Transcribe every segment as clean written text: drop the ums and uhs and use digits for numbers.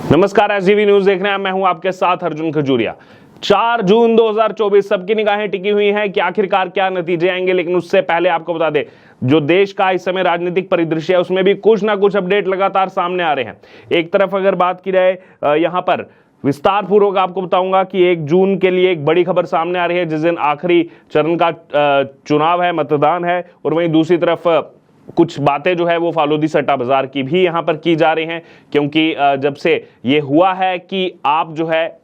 नमस्कार, SDV news देख रहे हैं। मैं हूं आपके साथ अर्जुन खजूरिया। 4 जून 2024 सबकी निगाहें टिकी हुई हैं कि आखिरकार क्या नतीजे आएंगे। लेकिन उससे पहले आपको बता दें, जो देश का इस समय राजनीतिक परिदृश्य है उसमें भी कुछ ना कुछ अपडेट लगातार सामने आ रहे हैं। एक तरफ अगर बात की जाए, यहां पर विस्तार पूर्वक आपको बताऊंगा कि 1 जून के लिए एक बड़ी खबर सामने आ रही है, जिस दिन आखिरी चरण का चुनाव है, मतदान है। और वहीं दूसरी तरफ कुछ बातें जो है वो फालूदी सट्टा बाजार की भी यहां पर की जा रही हैं, क्योंकि जब से ये हुआ है कि आप जो है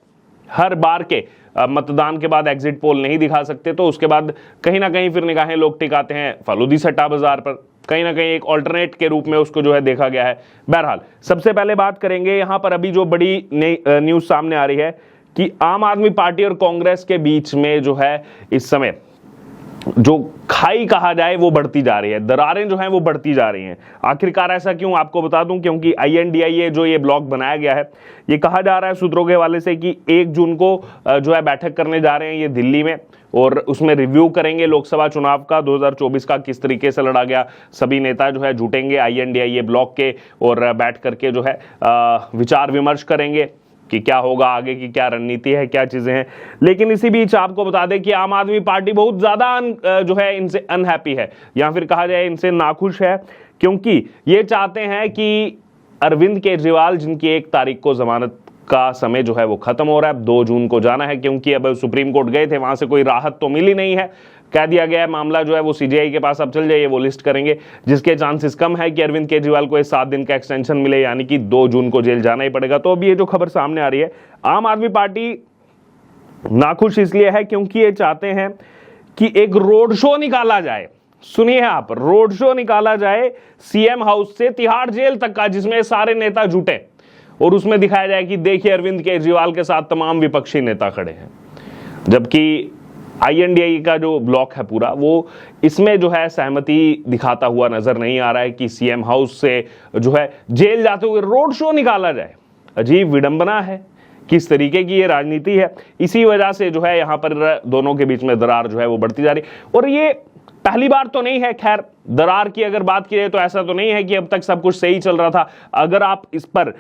हर बार के मतदान के बाद एग्जिट पोल नहीं दिखा सकते, तो उसके बाद कहीं ना कहीं फिर निगाहें लोग टिकाते हैं फालूदी सट्टा बाजार पर। कहीं ना कहीं एक ऑल्टरनेट के रूप में उसको जो है देखा गया है। बहरहाल सबसे पहले बात करेंगे, यहां पर अभी जो बड़ी न्यूज सामने आ रही है कि आम आदमी पार्टी और कांग्रेस के बीच में जो है इस समय जो खाई कहा जाए वो बढ़ती जा रही है, दरारें जो हैं वो बढ़ती जा रही हैं। आखिरकार ऐसा क्यों, आपको बता दूं, क्योंकि INDIA जो ये ब्लॉक बनाया गया है, ये कहा जा रहा है सूत्रों के हवाले से कि 1 जून को जो है बैठक करने जा रहे हैं ये दिल्ली में, और उसमें रिव्यू करेंगे लोकसभा चुनाव का 2024 का, किस तरीके से लड़ा गया। सभी नेता जो है जुटेंगे INDIA ब्लॉक के और बैठ करके जो है विचार विमर्श करेंगे कि क्या होगा आगे की, क्या रणनीति है, क्या चीजें हैं। लेकिन इसी बीच आपको बता दें कि आम आदमी पार्टी बहुत ज्यादा जो है इनसे अनहैप्पी है, या फिर कहा जाए इनसे नाखुश है, क्योंकि ये चाहते हैं कि अरविंद केजरीवाल, जिनकी 1 तारीख को जमानत का समय जो है वो खत्म हो रहा है, 2 जून को जाना है, क्योंकि अब सुप्रीम कोर्ट गए थे, वहां से कोई राहत तो मिली नहीं है। कह दिया गया है मामला जो है वो CJI के पास अब चल जाइए, वो लिस्ट करेंगे, जिसके चांसेस कम है कि अरविंद केजरीवाल को 7 दिन का एक्सटेंशन मिले, यानी कि 2 जून को जेल जाना ही पड़ेगा। तो अब ये जो खबर सामने आ रही है, आम आदमी पार्टी नाखुश इसलिए है क्योंकि ये चाहते हैं कि एक रोड शो निकाला जाए। सुनिए आप, रोड शो निकाला जाए CM हाउस से तिहाड़ जेल तक का, जिसमें सारे नेता जुटे और उसमें दिखाया जाए कि देखिए अरविंद केजरीवाल के साथ तमाम विपक्षी नेता खड़े हैं। जबकि INDIA का जो ब्लॉक है पूरा, वो इसमें जो है सहमति दिखाता हुआ नजर नहीं आ रहा है कि CM हाउस से जो है जेल जाते हुए रोड शो निकाला जाए। अजीब विडंबना है, किस तरीके की ये राजनीति है। इसी वजह से जो है यहाँ पर दोनों के बीच में दरार जो है वो बढ़ती जा रही है। और ये पहली बार तो नहीं है, खैर दरार की अगर बात की जाए तो ऐसा तो नहीं है कि अब तक सब कुछ सही चल रहा था। अगर आप इस पर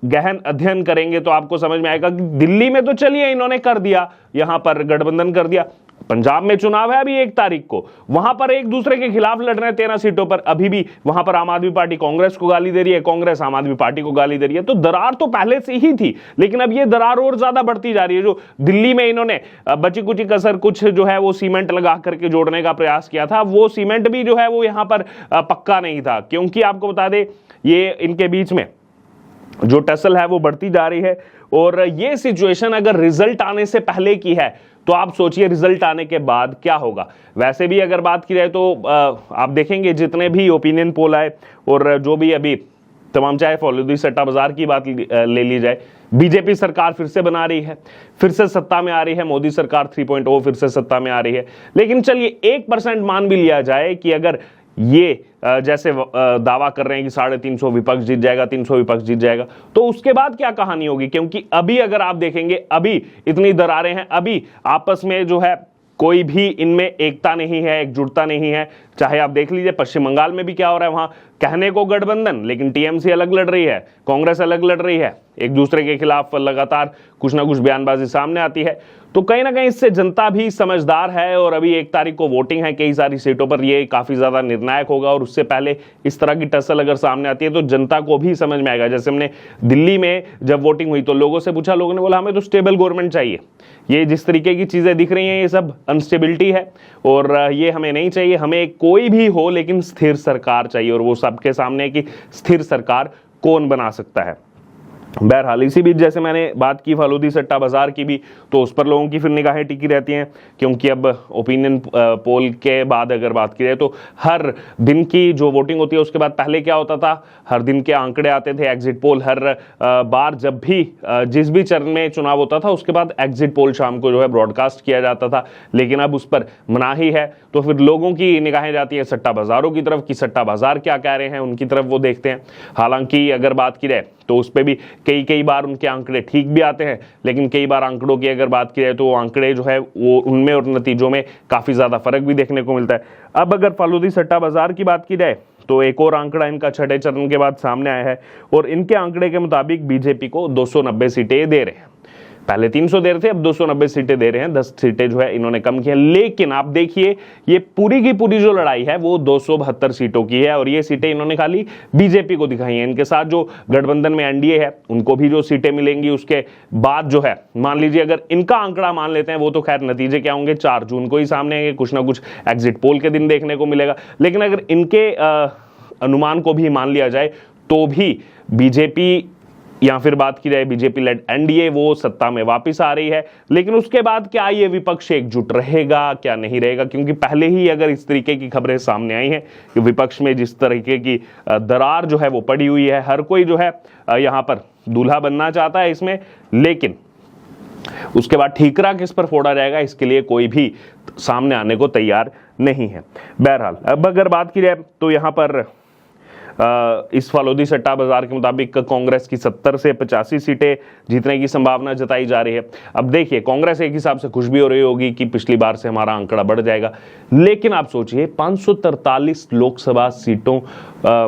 गहन अध्ययन करेंगे तो आपको समझ में आएगा कि दिल्ली में तो चलिए इन्होंने कर दिया, यहां पर गठबंधन कर दिया। पंजाब में चुनाव है अभी 1 तारीख को, वहां पर एक दूसरे के खिलाफ लड़ रहे हैं 13 सीटों पर। अभी भी वहां पर आम आदमी पार्टी कांग्रेस को गाली दे रही है, कांग्रेस आम आदमी पार्टी को गाली दे रही है। तो दरार तो पहले से ही थी, लेकिन अब ये दरार और ज्यादा बढ़ती जा रही है। जो दिल्ली में इन्होंने बची कुची कसर कुछ जो है वो सीमेंट लगा करके जोड़ने का प्रयास किया था, वो सीमेंट भी जो है वो यहां पर पक्का नहीं था, क्योंकि आपको बता दें ये इनके बीच में जो टसल है वो बढ़ती जा रही है। और ये सिचुएशन अगर रिजल्ट आने से पहले की है तो आप सोचिए रिजल्ट आने के बाद क्या होगा। वैसे भी अगर बात की जाए तो आप देखेंगे जितने भी ओपिनियन पोल आए और जो भी अभी तमाम, चाहे फालूदी सट्टा बाजार की बात ले ली जाए, बीजेपी सरकार फिर से बना रही है, फिर से सत्ता में आ रही है, मोदी सरकार 3.0 फिर से सत्ता में आ रही है। लेकिन चलिए 1% मान भी लिया जाए कि अगर ये जैसे दावा कर रहे हैं कि 350 विपक्ष जीत जाएगा, 300 विपक्ष जीत जाएगा, तो उसके बाद क्या कहानी होगी। क्योंकि अभी अगर आप देखेंगे, अभी इतनी दरारें हैं, अभी आपस में जो है कोई भी इनमें एकता नहीं है, एकजुटता नहीं है। चाहे आप देख लीजिए पश्चिम बंगाल में भी क्या हो रहा है, वहां कहने को गठबंधन, लेकिन TMC अलग लड़ रही है, कांग्रेस अलग लड़ रही है, एक दूसरे के खिलाफ लगातार कुछ ना कुछ बयानबाजी सामने आती है। तो कहीं ना कहीं इससे जनता भी समझदार है, और अभी 1 तारीख को वोटिंग है कई सारी सीटों पर, ये काफी ज्यादा निर्णायक होगा। और उससे पहले इस तरह की टसल अगर सामने आती है तो जनता को भी समझ में आएगा। जैसे हमने दिल्ली में जब वोटिंग हुई तो लोगों से पूछा, लोगों ने बोला हमें तो स्टेबल गवर्नमेंट चाहिए, ये जिस तरीके की चीजें दिख रही हैं ये सब अनस्टेबिलिटी है और ये हमें नहीं चाहिए, हमें कोई भी हो लेकिन स्थिर सरकार चाहिए। और वो सबके सामने है कि स्थिर सरकार कौन बना सकता है। बहरहाल इसी बीच जैसे मैंने बात की फालूदी सट्टा बाजार की भी, तो उस पर लोगों की फिर निगाहें टिकी रहती हैं, क्योंकि अब ओपिनियन पोल के बाद अगर बात की जाए तो हर दिन की जो वोटिंग होती है उसके बाद पहले क्या होता था, हर दिन के आंकड़े आते थे, एग्जिट पोल हर बार जब भी जिस भी चरण में चुनाव होता था उसके बाद एग्जिट पोल शाम को जो है ब्रॉडकास्ट किया जाता था। लेकिन अब उस पर मनाही है, तो फिर लोगों की निगाहें जाती है सट्टा बाजारों की तरफ कि सट्टा बाजार क्या कह रहे हैं, उनकी तरफ वो देखते हैं। हालांकि अगर बात की जाए तो उस पर भी कई बार उनके आंकड़े ठीक भी आते हैं, लेकिन कई बार आंकड़ों की अगर बात की जाए तो आंकड़े जो है वो उनमें और नतीजों में काफी ज्यादा फर्क भी देखने को मिलता है। अब अगर फालूदी सट्टा बाजार की बात की जाए तो एक और आंकड़ा इनका छठे चरण के बाद सामने आया है और इनके आंकड़े के मुताबिक बीजेपी को 290 सीटें दे रहे हैं। पहले 300 दे रहे थे, अब 290 सीटें दे रहे हैं। 10 सीटें जो है इन्होंने कम किया। लेकिन आप देखिए ये पूरी की पूरी जो लड़ाई है वो 272 सीटों की है और ये सीटें इन्होंने खाली बीजेपी को दिखाई हैं। इनके साथ जो गठबंधन में एनडीए है उनको भी जो सीटें मिलेंगी उसके बाद जो है, मान लीजिए अगर इनका आंकड़ा मान लेते हैं, वो तो खैर नतीजे क्या होंगे 4 जून को ही सामने आएंगे, कुछ ना कुछ एग्जिट पोल के दिन देखने को मिलेगा। लेकिन अगर इनके अनुमान को भी मान लिया जाए तो भी बीजेपी या फिर बात की जाए बीजेपी लेड एनडीए वो सत्ता में वापस आ रही है। लेकिन उसके बाद क्या ये विपक्ष एकजुट रहेगा, क्या नहीं रहेगा? क्योंकि पहले ही अगर इस तरीके की खबरें सामने आई हैं कि विपक्ष में जिस तरीके की दरार जो है वो पड़ी हुई है, हर कोई जो है यहां पर दूल्हा बनना चाहता है इसमें, लेकिन उसके बाद ठीकरा किस पर फोड़ा जाएगा इसके लिए कोई भी सामने आने को तैयार नहीं है। बहरहाल अब अगर बात की जाए तो यहां पर इस फालोदी सट्टा बाजार के मुताबिक कांग्रेस की 70 से 85 सीटें जीतने की संभावना जताई जा रही है। अब देखिए कांग्रेस एक हिसाब से खुश भी हो रही होगी कि पिछली बार से हमारा आंकड़ा बढ़ जाएगा, लेकिन आप सोचिए 543 लोकसभा सीटों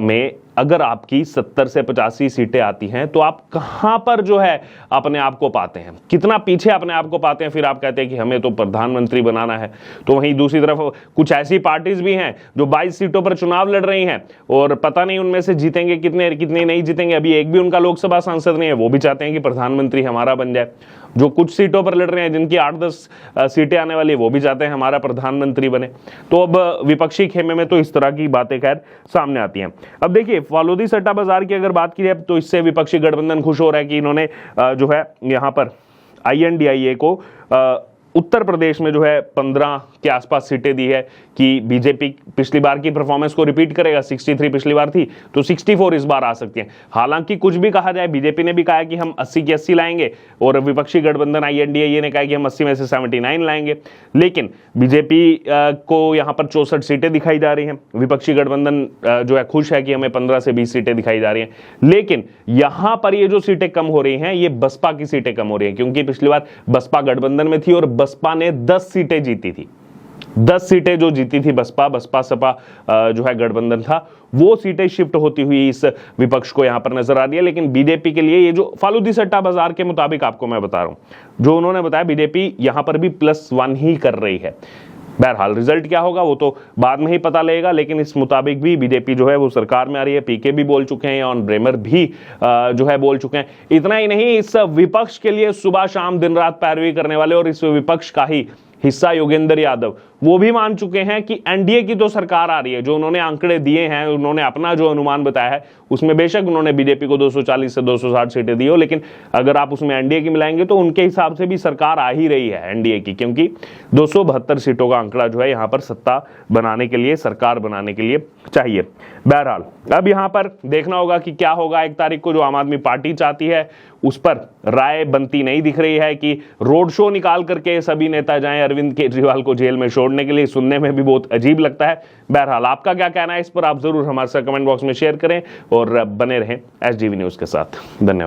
में अगर आपकी 70 से 85 सीटें आती हैं तो आप कहां पर जो है अपने आप को पाते हैं, कितना पीछे अपने आप को पाते हैं। फिर आप कहते हैं कि हमें तो प्रधानमंत्री बनाना है। तो वहीं दूसरी तरफ कुछ ऐसी पार्टीज भी हैं जो 22 सीटों पर चुनाव लड़ रही हैं और पता नहीं उनमें से जीतेंगे कितने नहीं जीतेंगे। अभी एक भी उनका लोकसभा सांसद नहीं है, वो भी चाहते हैं कि प्रधानमंत्री हमारा बन जाए। जो कुछ सीटों पर लड़ रहे हैं जिनकी 8-10 सीटें आने वाली है वो भी चाहते हैं हमारा प्रधानमंत्री बने। तो अब विपक्षी खेमे में तो इस तरह की बातें खैर सामने आती हैं। अब देखिए फालोदी सट्टा बाजार की अगर बात की जाए तो इससे विपक्षी गठबंधन खुश हो रहा है कि इन्होंने जो है यहाँ पर INDIA को उत्तर प्रदेश में जो है 15 के आसपास सीटें दी है कि बीजेपी पिछली बार की परफॉर्मेंस को रिपीट करेगा। 63 पिछली बार थी तो 64 इस बार आ सकती है। हालांकि कुछ भी कहा जाए, बीजेपी ने भी कहा है कि हम 80 की 80 लाएंगे और विपक्षी गठबंधन INDIA ने कहा कि हम 80 में से 79 लाएंगे। लेकिन बीजेपी को यहाँ पर 64 सीटें दिखाई जा रही हैं। विपक्षी गठबंधन जो है खुश है कि हमें 15 से 20 सीटें दिखाई जा रही हैं। लेकिन यहाँ पर ये जो सीटें कम हो रही हैं ये बसपा की सीटें कम हो रही हैं, क्योंकि पिछली बार बसपा गठबंधन में थी और बसपा ने 10 सीटें जीती थी। 10 सीटें जो जीती थी बसपा सपा जो है गठबंधन था, वो सीटें शिफ्ट होती हुई इस विपक्ष को यहां पर नजर आ रही है। लेकिन बीजेपी के लिए ये जो फालूदी सट्टा बाजार के मुताबिक आपको मैं बता रहा हूं, जो उन्होंने बताया बीजेपी यहां पर भी +1 ही कर रही है। बहरहाल रिजल्ट क्या होगा वो तो बाद में ही पता लगेगा, लेकिन इस मुताबिक भी बीजेपी जो है वो सरकार में आ रही है। पीके भी बोल चुके हैं, ऑन ब्रेमर भी जो है बोल चुके हैं। इतना ही नहीं, इस विपक्ष के लिए सुबह शाम दिन रात पैरवी करने वाले और इस विपक्ष का ही हिस्सा योगेंद्र यादव वो भी मान चुके हैं कि एनडीए की तो सरकार आ रही है। जो उन्होंने आंकड़े दिए हैं, उन्होंने अपना जो अनुमान बताया है उसमें बेशक उन्होंने बीजेपी को 240 से 260 सीटें दी हो, लेकिन अगर आप उसमें एनडीए की मिलाएंगे तो उनके हिसाब से भी सरकार आ ही रही है एनडीए की, क्योंकि 272 सीटों का आंकड़ा जो है यहाँ पर सत्ता बनाने के लिए, सरकार बनाने के लिए चाहिए। बहरहाल अब यहाँ पर देखना होगा कि क्या होगा 1 तारीख को। जो आम आदमी पार्टी चाहती है उस पर राय बनती नहीं दिख रही है कि रोड शो निकाल करके सभी नेता जाएं अरविंद केजरीवाल को जेल में छोड़ने के लिए। सुनने में भी बहुत अजीब लगता है। बहरहाल आपका क्या कहना है इस पर आप जरूर हमारे साथ कमेंट बॉक्स में शेयर करें और बने रहें SGV न्यूज के साथ। धन्यवाद।